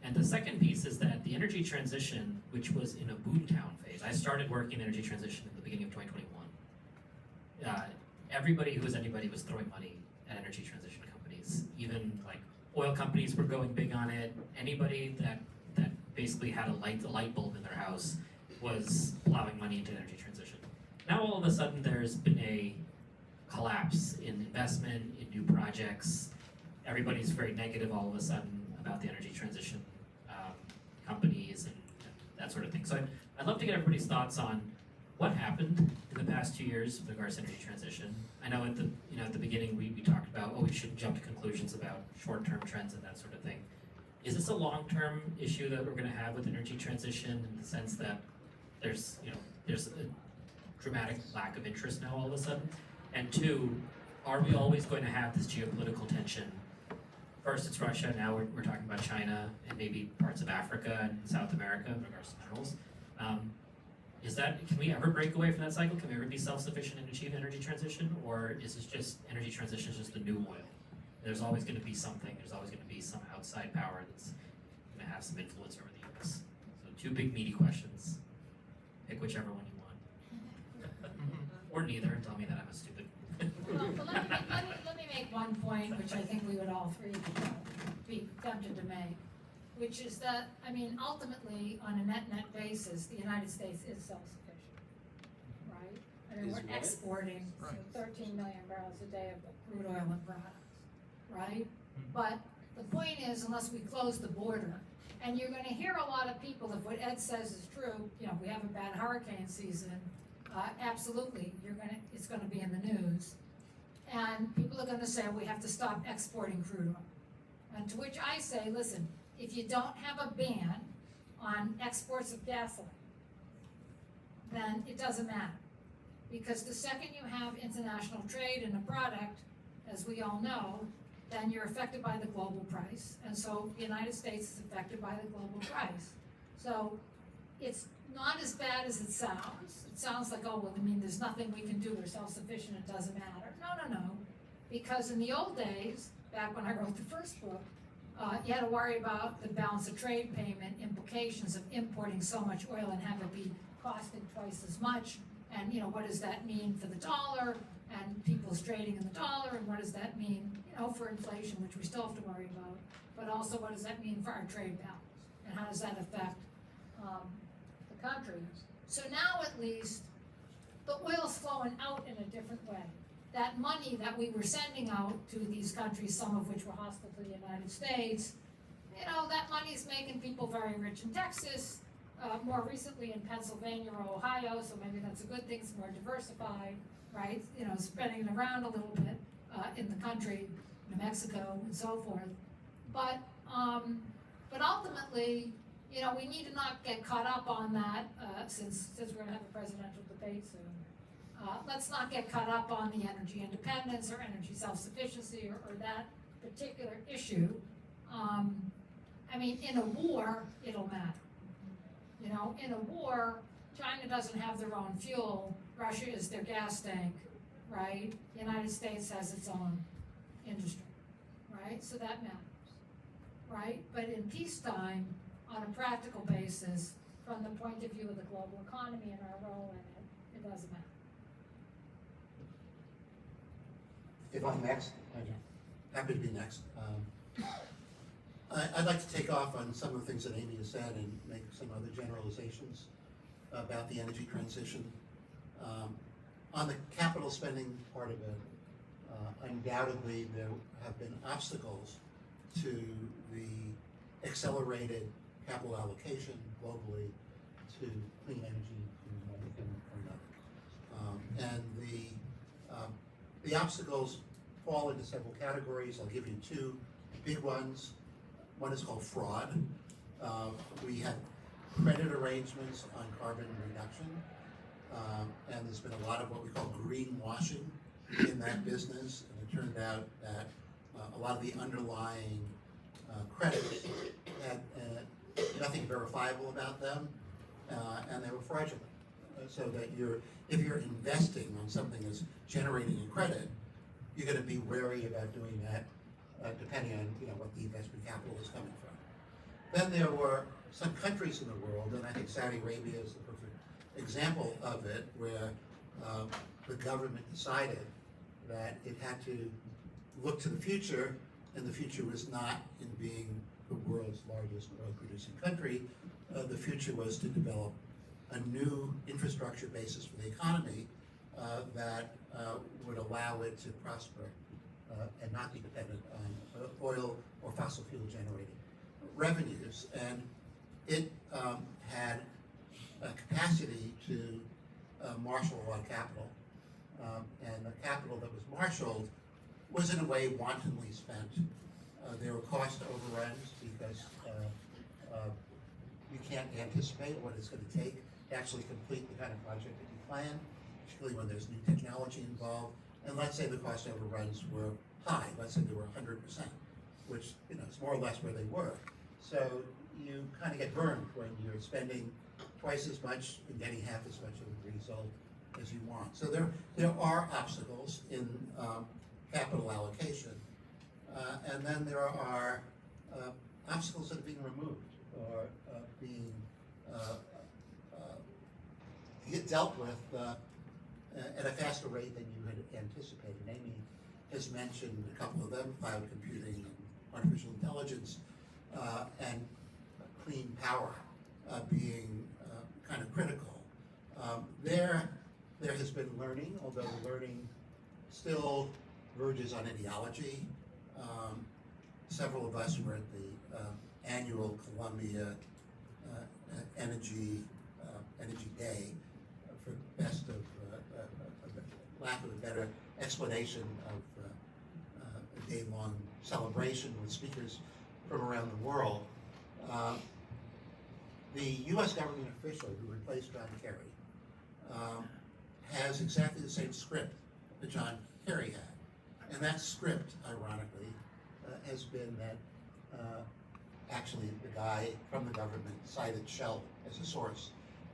And the second piece is that the energy transition, which was in a boomtown phase, I started working in energy transition at the beginning of 2021. Everybody who was anybody was throwing money at energy transition companies. Even like oil companies were going big on it. Anybody that basically had a light bulb in their house was plowing money into energy transition. Now all of a sudden there's been a collapse in investment, in new projects. Everybody's very negative all of a sudden about the energy transition companies and that sort of thing. So I'd love to get everybody's thoughts on what happened in the past 2 years with regards to energy transition? I know at the beginning we talked about, we shouldn't jump to conclusions about short-term trends and that sort of thing. Is this a long-term issue that we're going to have with energy transition in the sense that there's a dramatic lack of interest now all of a sudden? And two, are we always going to have this geopolitical tension? First it's Russia, now we're talking about China and maybe parts of Africa and South America in regards to minerals. Can we ever break away from that cycle? Can we ever be self-sufficient and achieve energy transition? Or is this just, energy transition is just the new oil? There's always going to be something, there's always going to be some outside power that's going to have some influence over the US. So two big meaty questions. Pick whichever one you want. Or neither, and tell me that I'm a stupid. Well, let me make one point, which I think we would all three be tempted to make, which is that, ultimately, on a net-net basis, the United States is self-sufficient, right? Is We're what? exporting Right. 13 million barrels a day of crude oil and products, right? But the point is, unless we close the border, and you're gonna hear a lot of people, if what Ed says is true, we have a bad hurricane season, absolutely, it's gonna be in the news. And people are gonna say, we have to stop exporting crude oil. And to which I say, listen, if you don't have a ban on exports of gasoline, then it doesn't matter. Because the second you have international trade in a product, as we all know, then you're affected by the global price. And so the United States is affected by the global price. So it's not as bad as it sounds. It sounds like, there's nothing we can do, we're self-sufficient, it doesn't matter. No. Because in the old days, back when I wrote the first book, you had to worry about the balance of trade payment implications of importing so much oil and have it be costing twice as much. And what does that mean for the dollar and people's trading in the dollar, and what does that mean, for inflation, which we still have to worry about, but also what does that mean for our trade balance, and how does that affect the country? So now at least, the oil's flowing out in a different way. That money that we were sending out to these countries, some of which were hostile to the United States, that money's making people very rich in Texas, more recently in Pennsylvania or Ohio, so maybe that's a good thing, it's more diversified, right? Spreading it around a little bit in the country, New Mexico and so forth. But ultimately, we need to not get caught up on that, since we're gonna have a presidential debate soon. Let's not get caught up on the energy independence or energy self-sufficiency or that particular issue. In a war, it'll matter. In a war, China doesn't have their own fuel, Russia is their gas tank, right? The United States has its own industry, right? So that matters, right? But in peacetime, on a practical basis, from the point of view of the global economy and our role in it, it doesn't matter. If I'm next, happy to be next. I'd like to take off on some of the things that Amy has said and make some other generalizations about the energy transition. On the capital spending part of it, undoubtedly there have been obstacles to the accelerated capital allocation globally to clean energy, to one thing or another. And the obstacles fall into several categories. I'll give you two big ones. One is called fraud. We have credit arrangements on carbon reduction, and there's been a lot of what we call greenwashing in that business. And it turned out that a lot of the underlying credits had nothing verifiable about them, and they were fraudulent. So that if you're investing on something that's generating a credit, you're going to be wary about doing that, depending on what the investment capital is coming from. Then there were some countries in the world, and I think Saudi Arabia is the perfect example of it, where the government decided that it had to look to the future, and the future was not in being the world's largest oil-producing country. The future was to develop a new infrastructure basis for the economy that would allow it to prosper and not be dependent on oil or fossil fuel generated revenues. And it had a capacity to marshal a lot of capital. And the capital that was marshaled was in a way wantonly spent. There were cost overruns because you can't anticipate what it's going to take to actually complete the kind of project that you plan, particularly when there's new technology involved. And let's say the cost overruns were high. Let's say they were 100%, which is more or less where they were. So you kind of get burned when you're spending twice as much and getting half as much of the result as you want. So there are obstacles in capital allocation. And then there are obstacles that are being removed or being dealt with at a faster rate than you had anticipated. Amy has mentioned a couple of them: cloud computing, and artificial intelligence, and clean power being kind of critical. There has been learning, although the learning still verges on ideology. Several of us were at the annual Columbia Energy Day, for best of lack of a better explanation of a day-long celebration with speakers from around the world. The U.S. government official who replaced John Kerry has exactly the same script that John Kerry had. And that script, ironically, has been that actually the guy from the government cited Shell as a source,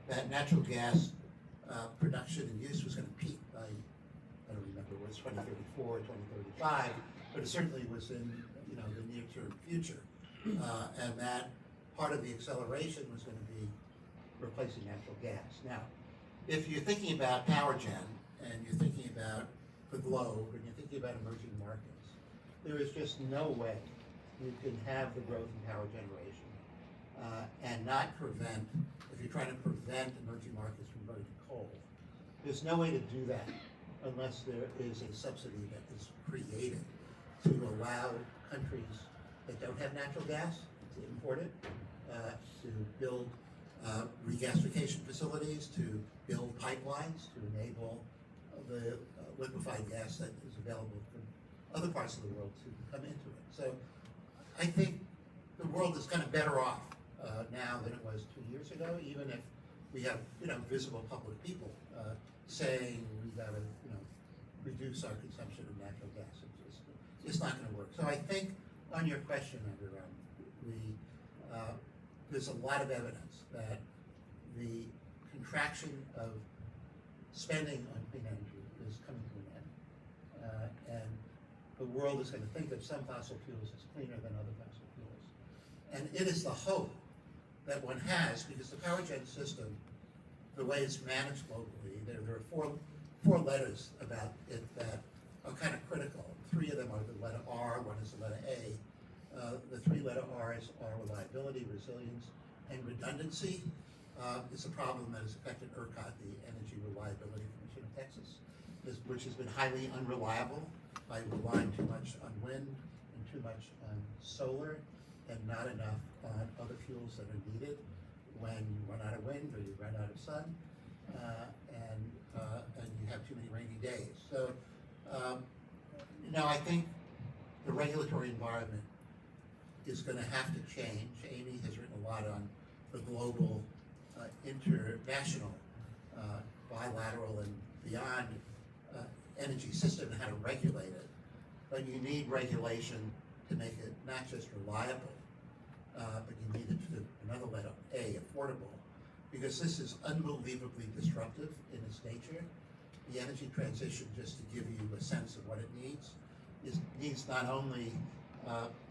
that natural gas production and use was going to peak by, I don't remember, it was 2034, 2035, but it certainly was in the near-term future. And that part of the acceleration was going to be replacing natural gas. Now, if you're thinking about power gen, and you're thinking about the globe, and you're thinking about emerging markets, there is just no way you can have the growth in power generation and not prevent, if you're trying to prevent emerging markets from going to coal, there's no way to do that unless there is a subsidy that is created to allow countries that don't have natural gas to import it, to build regasification facilities, to build pipelines to enable the liquefied gas that is available from other parts of the world to come into it. So I think the world is kind of better off now than it was 2 years ago, even if we have visible public people saying we got to reduce our consumption of natural gas. It's not going to work. So I think on your question, Andrew, there's a lot of evidence that the contraction of spending on clean energy is coming to an end. And the world is going to think of some fossil fuels as cleaner than other fossil fuels. And it is the hope that one has, because the power gen system, the way it's managed globally, there are four letters about it that are kind of critical. Three of them are the letter R, one is the letter A. The three-letter R's are reliability, resilience, and redundancy. It's a problem that has affected ERCOT, the Energy Reliability Commission of Texas, which has been highly unreliable by relying too much on wind and too much on solar and not enough on other fuels that are needed when you run out of wind or you run out of sun and you have too many rainy days. So, I think the regulatory environment is going to have to change. Amy has written a lot on the global, international, bilateral and beyond energy system and how to regulate it. But you need regulation to make it not just reliable, but you need it to, another letter, A, affordable, because this is unbelievably disruptive in its nature. The energy transition, just to give you a sense of what it needs not only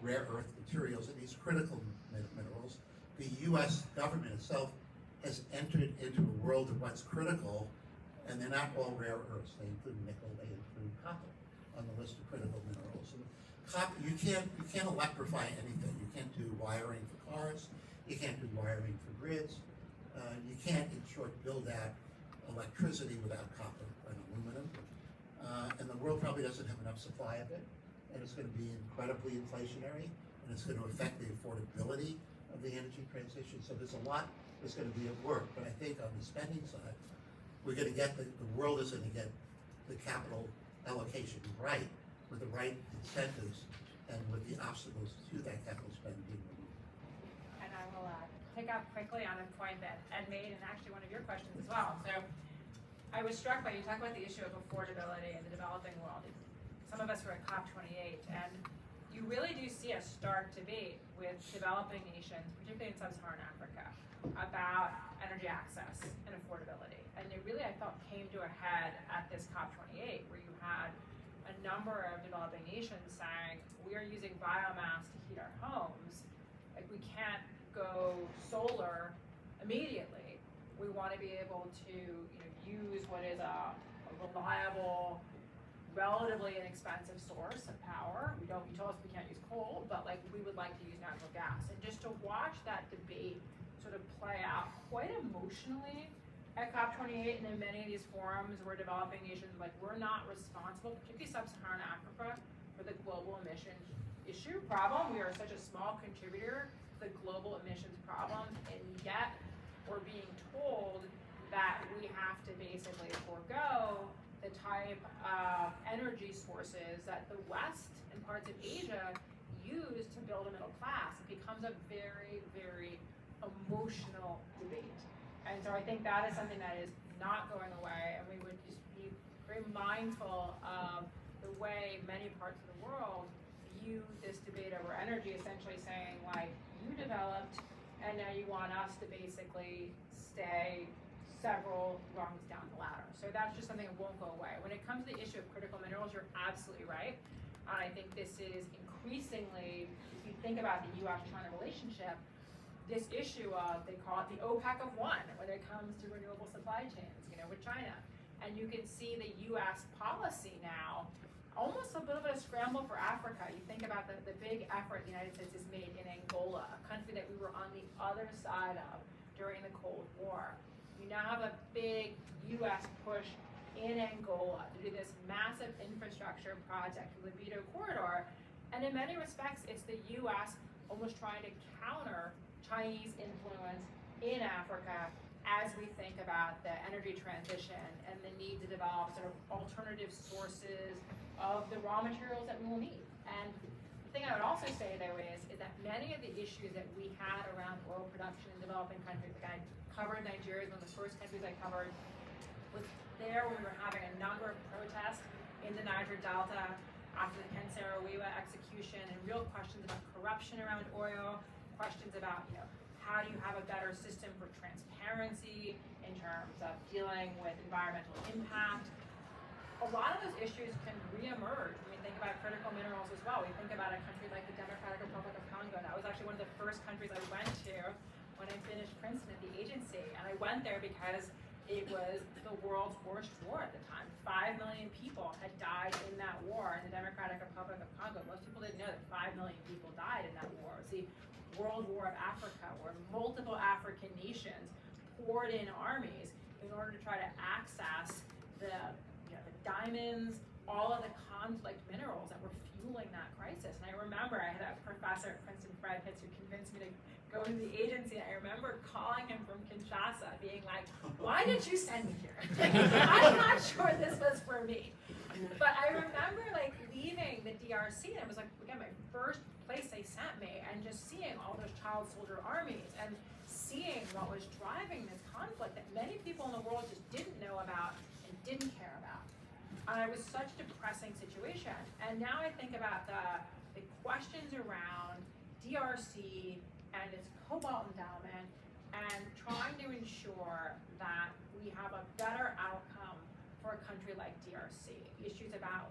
rare earth materials, it needs critical minerals. The U.S. government itself has entered into a world of what's critical, and they're not all rare earths. They include nickel, they include copper on the list of critical minerals. And copper, you can't electrify anything. You can't do wiring for cars. You can't do wiring for grids. You can't, in short, build out electricity without copper and aluminum. And the world probably doesn't have enough supply of it. And it's going to be incredibly inflationary, and it's going to affect the affordability of the energy transition. So there's a lot that's going to be at work. But I think on the spending side, we're gonna get, the world is gonna get the capital allocation right, with the right incentives, and with the obstacles to that capital spend being removed. And I will pick up quickly on a point that Ed made, and actually one of your questions as well. So I was struck by, you talk about the issue of affordability in the developing world. Some of us were at COP28, and you really do see a stark debate with developing nations, particularly in sub-Saharan Africa, about energy access and affordability. And it really, I felt, came to a head at this COP28, where you had a number of developing nations saying, we are using biomass to heat our homes, like we can't go solar immediately. We want to be able to use what is a reliable, relatively inexpensive source of power. You told us we can't use coal, but like we would like to use natural gas. And just to watch that debate sort of play out quite emotionally at COP28 and in many of these forums where developing nations like we're not responsible, particularly sub-Saharan Africa, for the global emissions problem. We are such a small contributor to the global emissions problem, and yet we're being told that we have to basically forego the type of energy sources that the West and parts of Asia use to build a middle class. It becomes a very, very emotional debate. And so I think that is something that is not going away, and we would just be very mindful of the way many parts of the world view this debate over energy, essentially saying, like, you developed, and now you want us to basically stay several rungs down the ladder. So that's just something that won't go away. When it comes to the issue of critical minerals, you're absolutely right. I think this is increasingly, if you think about the U.S.-China relationship, this issue of, they call it the OPEC of one when it comes to renewable supply chains, with China. And you can see the U.S. policy now, almost a bit of a scramble for Africa. You think about the big effort the United States has made in Angola, a country that we were on the other side of during the Cold War. You now have a big U.S. push in Angola to do this massive infrastructure project, the Libido Corridor. And in many respects, it's the U.S. almost trying to counter Chinese influence in Africa as we think about the energy transition and the need to develop sort of alternative sources of the raw materials that we will need. And the thing I would also say, though, is that many of the issues that we had around oil production in developing countries, like I covered Nigeria, one of the first countries I covered, was there when we were having a number of protests in the Niger Delta after the Ken Saro-Wiwa execution, and real questions about corruption around oil, questions about, how do you have a better system for transparency in terms of dealing with environmental impact. A lot of those issues can reemerge when we think about critical minerals as well. We think about a country like the Democratic Republic of Congo. That was actually one of the first countries I went to when I finished Princeton at the agency. And I went there because it was the world's worst war at the time. 5 million people had died in that war in the Democratic Republic of Congo. Most people didn't know that 5 million people died in that war. It was the World War of Africa, where multiple African nations poured in armies in order to try to access the diamonds, all of the conflict minerals that were fueling that crisis. And I remember I had a professor at Princeton, Fred Hitz, who convinced me to go to the agency. And I remember calling him from Kinshasa, being like, why did you send me here? I'm not sure this was for me. But I remember leaving the DRC, and it was again, my first place they sent me, and just seeing all those child soldier armies and seeing what was driving this conflict that many people in the world just didn't know about and didn't care about. And it was such a depressing situation. And now I think about the questions around DRC and its cobalt endowment, and trying to ensure that we have a better outcome for a country like DRC. Issues about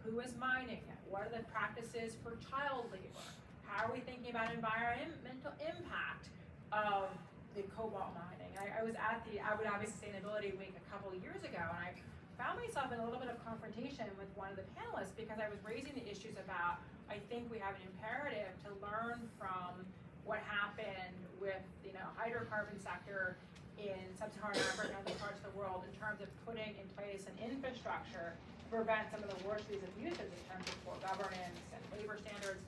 who is mining it? What are the practices for child labor? How are we thinking about environmental impact of the cobalt mining? I was at the Abu Dhabi Sustainability Week a couple of years ago, and I found myself in a little bit of confrontation with one of the panelists because I was raising the issues about, I think we have an imperative to learn from what happened with the hydrocarbon sector in sub-Saharan Africa and other parts of the world in terms of putting in place an infrastructure to prevent some of the worst of these abuses in terms of poor governance and labor standards.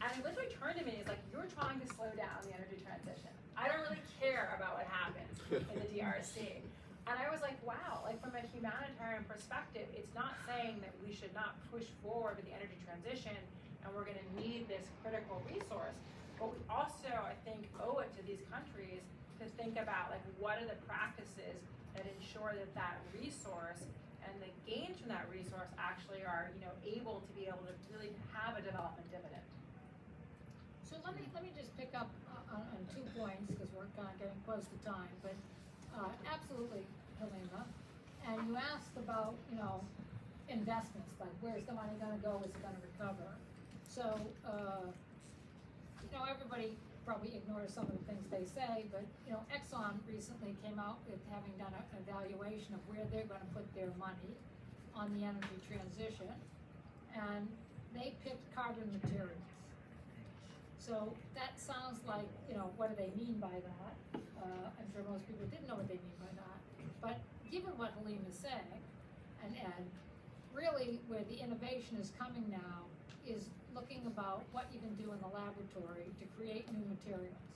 And he literally turned to me and was like, you're trying to slow down the energy transition. I don't really care about what happens in the DRC. And I was like, wow, like from a humanitarian perspective, it's not saying that we should not push forward with the energy transition and we're gonna need this critical resource. But we also, I think, owe it to these countries to think about like what are the practices that ensure that that resource and the gains from that resource actually are, able to be able to really have a development dividend. So let me just pick up on 2 points, because we're kind of getting close to time, but absolutely, Helima. And you asked about, investments, like where's the money gonna go, is it gonna recover? So, everybody probably ignores some of the things they say, but, Exxon recently came out with having done an evaluation of where they're gonna put their money on the energy transition, and they picked carbon materials. So that sounds like, what do they mean by that? I'm sure most people didn't know what they mean by that. But given what Helima is saying, and Ed, really where the innovation is coming now is looking about what you can do in the laboratory to create new materials.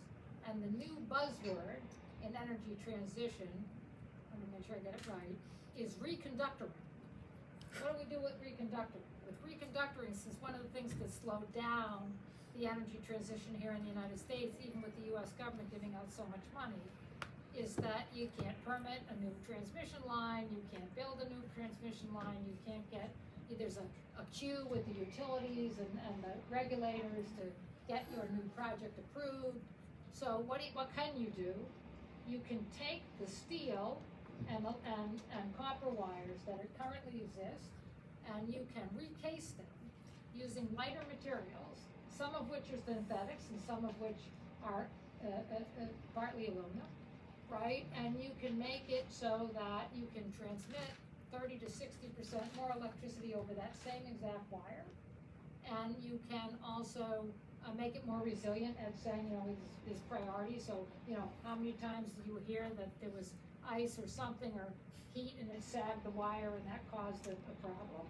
And the new buzzword in energy transition, let me make sure I get it right, is reconductoring. What do we do with reconductoring? With reconductoring, since one of the things that slowed down the energy transition here in the United States, even with the US government giving out so much money, is that you can't permit a new transmission line, you can't build a new transmission line, you can't get, there's a queue with the utilities and the regulators to get your new project approved. So what can you do? You can take the steel and copper wires that currently exist, and you can recase them using lighter materials, some of which are synthetics and some of which are partly aluminum, right? And you can make it so that you can transmit 30 to 60% more electricity over that same exact wire. And you can also make it more resilient, as saying, is priority. So, how many times do you hear that there was ice or something or heat and it sagged the wire and that caused a problem?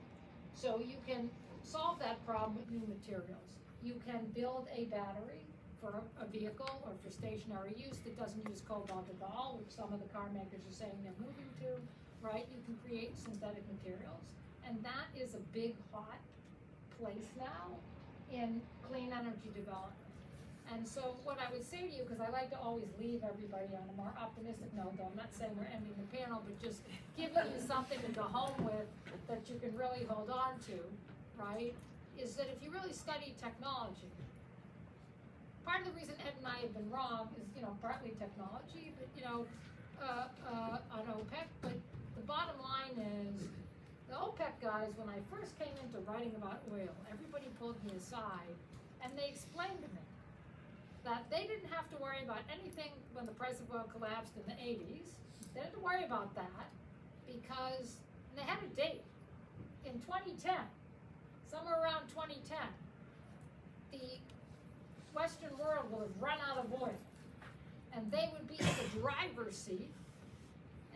So you can solve that problem with new materials. You can build a battery for a vehicle or for stationary use that doesn't use cobalt at all, which some of the car makers are saying they're moving to, right? You can create synthetic materials. And that is a big, hot place now in clean energy development. And so what I would say to you, because I like to always leave everybody on a more optimistic note, though I'm not saying we're ending the panel, but just giving you something to go home with that you can really hold on to, right, is that if you really study technology, part of the reason Ed and I have been wrong is, partly technology, but, on OPEC, but the bottom line is, the OPEC guys, when I first came into writing about oil, everybody pulled me aside, and they explained to me that they didn't have to worry about anything when the price of oil collapsed in the 80s. They didn't worry about that because they had a date in 2010, somewhere around 2010. The Western world will have run out of oil, and they would be in the driver's seat.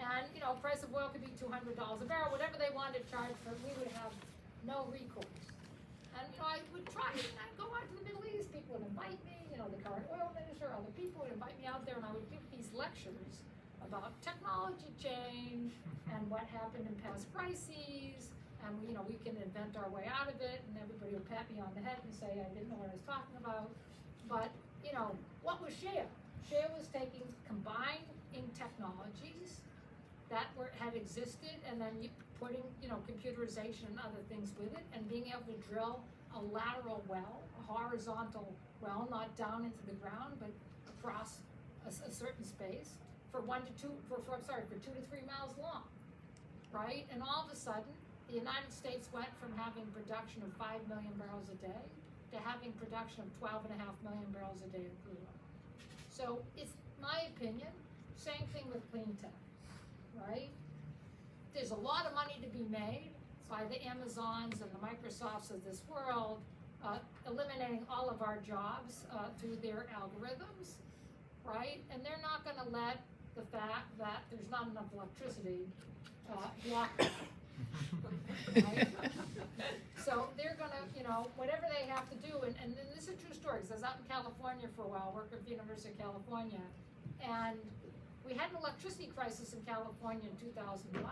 And price of oil could be $200 a barrel, whatever they wanted to charge for it, we would have no recourse. And I would try, and I'd go out to the Middle East, people would invite me, the current oil minister, other people would invite me out there, and I would give these lectures about technology change and what happened in past crises, and we can invent our way out of it, and everybody would pat me on the head and say I didn't know what I was talking about. But, what was shale? Shale was taking combining technologies that had existed, and then putting, computerization and other things with it, and being able to drill a lateral well, a horizontal well, not down into the ground, but across a certain space for 2 to 3 miles long, right? And all of a sudden, the United States went from having production of 5 million barrels a day to having production of 12.5 million barrels a day of crude oil. So it's my opinion, same thing with clean tech, right? There's a lot of money to be made by the Amazons and the Microsofts of this world, eliminating all of our jobs through their algorithms, right? And they're not going to let the fact that there's not enough electricity block that, right? So they're going to, whatever they have to do, and this is a true story, because I was out in California for a while, working at the University of California, and We had an electricity crisis in California in 2001.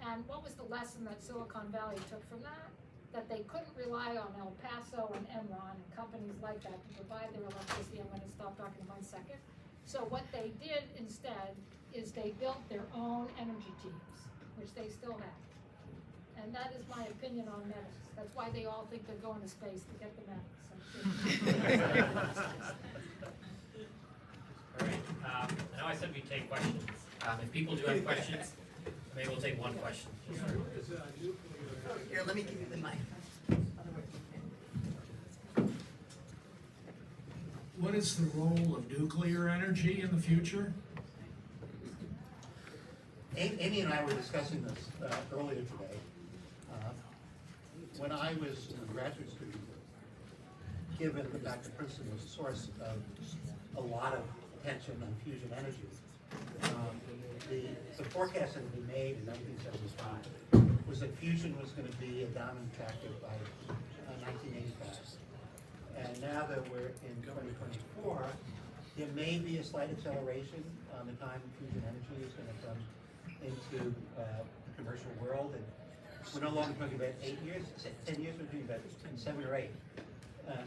And what was the lesson that Silicon Valley took from that? That they couldn't rely on El Paso and Enron and companies like that to provide their electricity. I'm going to stop talking 1 second. So what they did instead is they built their own energy teams, which they still have. And that is my opinion on medics. That's why they all think they're going to space to get the medics. All right, I know I said we'd take questions. If people do have questions, maybe we'll take one question. Here, let me give you the mic. What is the role of nuclear energy in the future? Amy and I were discussing this earlier today. When I was a graduate student, given the fact that Princeton was the source of a lot of attention on fusion energy, the forecast that had been made in 1975 was that fusion was going to be a dominant factor by 1985. And now that we're in 2024, there may be a slight acceleration on the time fusion energy is going to come into the commercial world. And we're no longer talking about 8 years, 10 years, we're talking about 7 or 8.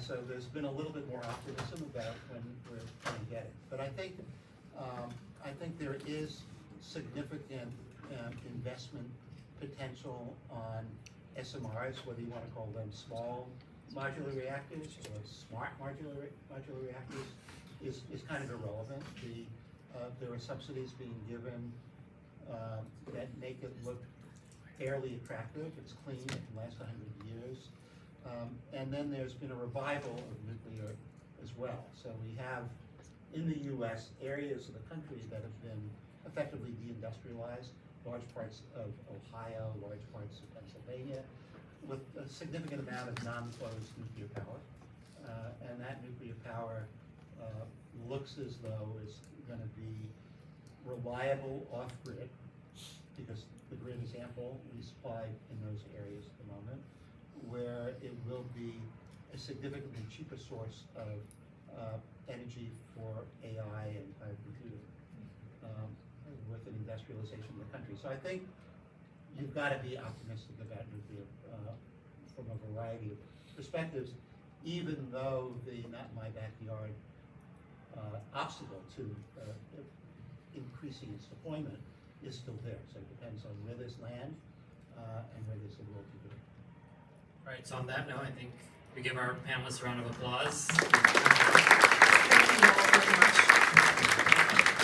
So there's been a little bit more optimism about when we're going to get it. But I think there is significant investment potential on SMRs, whether you want to call them small modular reactors or smart modular reactors, is kind of irrelevant. There are subsidies being given that make it look fairly attractive. It's clean, it can last 100 years. And then there's been a revival of nuclear as well. So we have, in the US, areas of the country that have been effectively deindustrialized, large parts of Ohio, large parts of Pennsylvania, with a significant amount of non-closed nuclear power. And that nuclear power looks as though it's going to be reliable off-grid, because the grid is ample, supplied in those areas at the moment, where it will be a significantly cheaper source of energy for AI and cloud computing with an industrialization of the country. So I think you've got to be optimistic about nuclear from a variety of perspectives, even though the not in my backyard obstacle to increasing its deployment is still there. So it depends on where there's land and where there's the will to do it. All right, so on that note, I think we give our panelists a round of applause. Thank you all very much.